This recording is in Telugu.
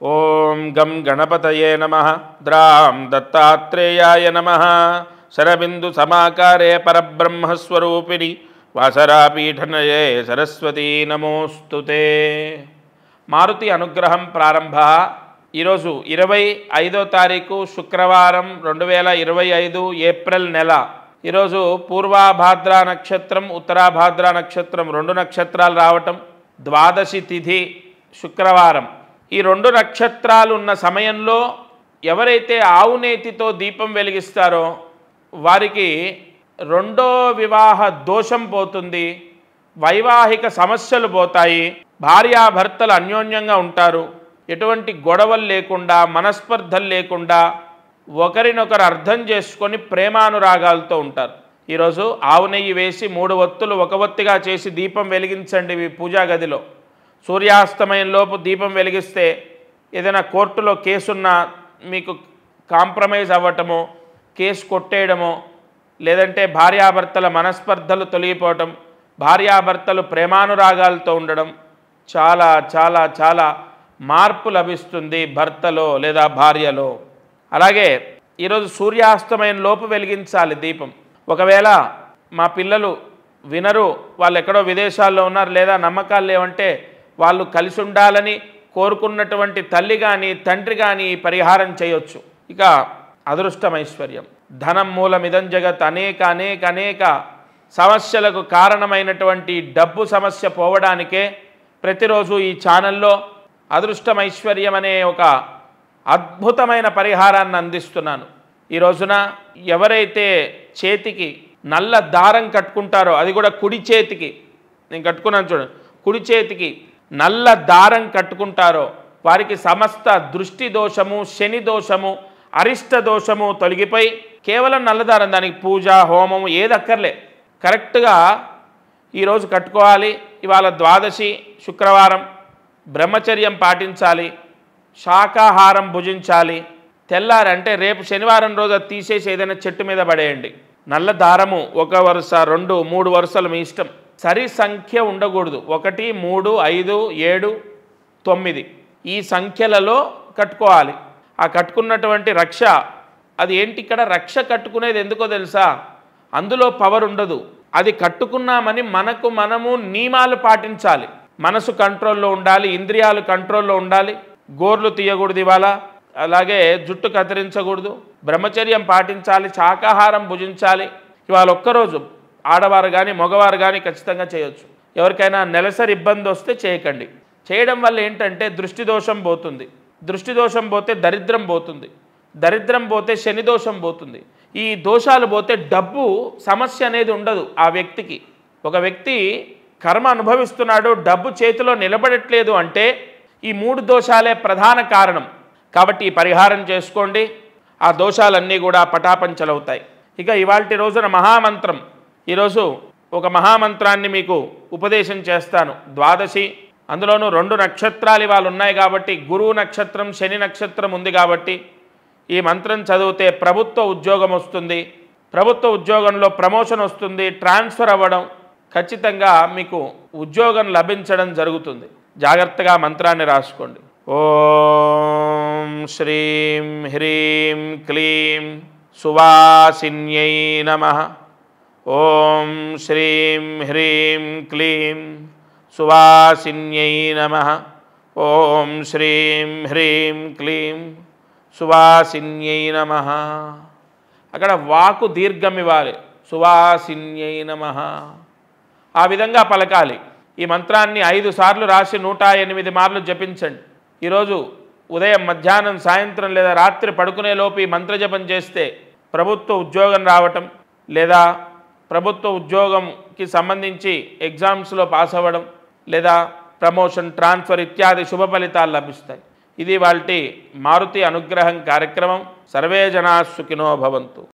ఓం గం గణపతయే నమః ద్రాం దత్తాత్రేయాయ నమః శరబిందు సమాకారే పరబ్రహ్మస్వరూపిణి వాసరాపీఠనయే సరస్వతీ నమోస్తుతే. మారుతి అనుగ్రహం ప్రారంభ. ఈరోజు 25వ తారీఖు శుక్రవారం 2025 ఏప్రిల్ నెల. ఈరోజు పూర్వాభాద్ర నక్షత్రం ఉత్తరాభాద్ర నక్షత్రం రెండు నక్షత్రాలు రావటం, ద్వాదశి తిథి శుక్రవారం. ఈ రెండు నక్షత్రాలు ఉన్న సమయంలో ఎవరైతే ఆవునేతితో దీపం వెలిగిస్తారో వారికి రెండో వివాహ దోషం పోతుంది, వైవాహిక సమస్యలు పోతాయి, భార్యాభర్తలు అన్యోన్యంగా ఉంటారు, ఎటువంటి గొడవలు లేకుండా మనస్పర్ధలు లేకుండా ఒకరినొకరు అర్థం చేసుకొని ప్రేమానురాగాలతో ఉంటారు. ఈరోజు ఆవు నెయ్యి వేసి 3 ఒత్తులు ఒక ఒత్తిగా చేసి దీపం వెలిగించండి మీ పూజా గదిలో. సూర్యాస్తమయంలోపు దీపం వెలిగిస్తే ఏదైనా కోర్టులో కేసున్నా మీకు కాంప్రమైజ్ అవ్వటమో, కేసు కొట్టేయడమో, లేదంటే భార్యాభర్తల మనస్పర్ధలు తొలగిపోవటం, భార్యాభర్తలు ప్రేమానురాగాలతో ఉండడం, చాలా చాలా చాలా మార్పు లభిస్తుంది భర్తలో లేదా భార్యలో. అలాగే ఈరోజు సూర్యాస్తమయం లోపు వెలిగించాలి దీపం. ఒకవేళ మా పిల్లలు వినరు, వాళ్ళు ఎక్కడో విదేశాల్లో ఉన్నారు లేదా నమ్మకాలు లేవంటే వాళ్ళు కలిసి ఉండాలని కోరుకున్నటువంటి తల్లి కానీ తండ్రి కానీ పరిహారం చేయొచ్చు. ఇక అదృష్టం ఐశ్వర్యం ధనం మూలమిదం జగత్. అనేక అనేక అనేక సమస్యలకు కారణమైనటువంటి డబ్బు సమస్య పోవడానికే ప్రతిరోజు ఈ ఛానల్లో అదృష్టం ఐశ్వర్యం అనే ఒక అద్భుతమైన పరిహారాన్ని అందిస్తున్నాను. ఈ రోజున ఎవరైతే చేతికి నల్ల దారం కట్టుకుంటారో, అది కూడా కుడి చేతికి, నేను కట్టుకున్నాను చూడండి, కుడి చేతికి నల్ల దారం కట్టుకుంటారో వారికి సమస్త దృష్టి దోషము, శని దోషము, అరిష్ట దోషము తొలగిపోయి కేవలం నల్లదారం, దానికి పూజ హోమము ఏదక్కర్లే, కరెక్ట్గా ఈరోజు కట్టుకోవాలి. ఇవాళ ద్వాదశి శుక్రవారం, బ్రహ్మచర్యం పాటించాలి, శాకాహారం భుజించాలి. తెల్లారి అంటే రేపు శనివారం రోజు అది తీసేసి ఏదైనా చెట్టు మీద పడేయండి. నల్ల దారము 1 వరుస 2 3 వరుసలు మీ ఇష్టం. సరి సంఖ్య ఉండకూడదు. 1 3 5 7 9 ఈ సంఖ్యలలో కట్టుకోవాలి. ఆ కట్టుకున్నటువంటి రక్ష, అది ఏంటి, ఇక్కడ రక్ష కట్టుకునేది ఎందుకో తెలుసా, అందులో పవర్ ఉండదు. అది కట్టుకున్నామని మనకు మనము నియమాలు పాటించాలి. మనసు కంట్రోల్లో ఉండాలి, ఇంద్రియాలు కంట్రోల్లో ఉండాలి, గోర్లు తీయకూడదు ఇవాళ, అలాగే జుట్టు కత్తిరించకూడదు, బ్రహ్మచర్యం పాటించాలి, శాకాహారం భుజించాలి. ఇవాళ ఒక్కరోజు ఆడవారు కానీ మగవారు కానీ ఖచ్చితంగా చేయొచ్చు. ఎవరికైనా నెలసరి ఇబ్బంది వస్తే చేయకండి. చేయడం వల్ల ఏంటంటే దృష్టి దోషం పోతుంది, దృష్టి దోషం పోతే దరిద్రం పోతుంది, దరిద్రం పోతే శని దోషం పోతుంది. ఈ దోషాలు పోతే డబ్బు సమస్య అనేది ఉండదు ఆ వ్యక్తికి. ఒక వ్యక్తి కర్మ అనుభవిస్తున్నాడు, డబ్బు చేతిలో నిలబడట్లేదు అంటే ఈ 3 దోషాలే ప్రధాన కారణం. కాబట్టి ఈ పరిహారం చేసుకోండి, ఆ దోషాలన్నీ కూడా పటాపంచలవుతాయి. ఇక ఇవాల్టి రోజున మహామంత్రం, ఈరోజు ఒక మహామంత్రాన్ని మీకు ఉపదేశం చేస్తాను. ద్వాదశి, అందులోనూ 2 నక్షత్రాలు ఇవాళ ఉన్నాయి కాబట్టి, గురువు నక్షత్రం శని నక్షత్రం ఉంది కాబట్టి ఈ మంత్రం చదివితే ప్రభుత్వ ఉద్యోగం వస్తుంది, ప్రభుత్వ ఉద్యోగంలో ప్రమోషన్ వస్తుంది, ట్రాన్స్ఫర్ అవ్వడం, ఖచ్చితంగా మీకు ఉద్యోగం లభించడం జరుగుతుంది. జాగ్రత్తగా మంత్రాన్ని రాసుకోండి. ఓం శ్రీం హ్రీం క్లీం సువాసిన్యై నమః. ఓం శ్రీం హ్రీం క్లీం సువాసిన్యై నమః. ఓం శ్రీం హ్రీం క్లీం సువాసిన్యై నమః. అక్కడ వాకు దీర్ఘం ఇవ్వాలి, సువాసిన్యై నమః, ఆ విధంగా పలకాలి. ఈ మంత్రాన్ని 5 సార్లు రాసి 108 మార్లు జపించండి. ఈరోజు ఉదయం, మధ్యాహ్నం, సాయంత్రం లేదా రాత్రి పడుకునేలోపు ఈ మంత్రజపం చేస్తే ప్రభుత్వ ఉద్యోగం రావటం లేదా ప్రభుత్వ ఉద్యోగంకి సంబంధించి ఎగ్జామ్స్లో పాస్ అవ్వడం లేదా ప్రమోషన్, ట్రాన్స్ఫర్ ఇత్యాది శుభ ఫలితాలు లభిస్తాయి. ఇది వాల్టి మారుతి అనుగ్రహం కార్యక్రమం. సర్వే జనా సుఖినో భవంతు.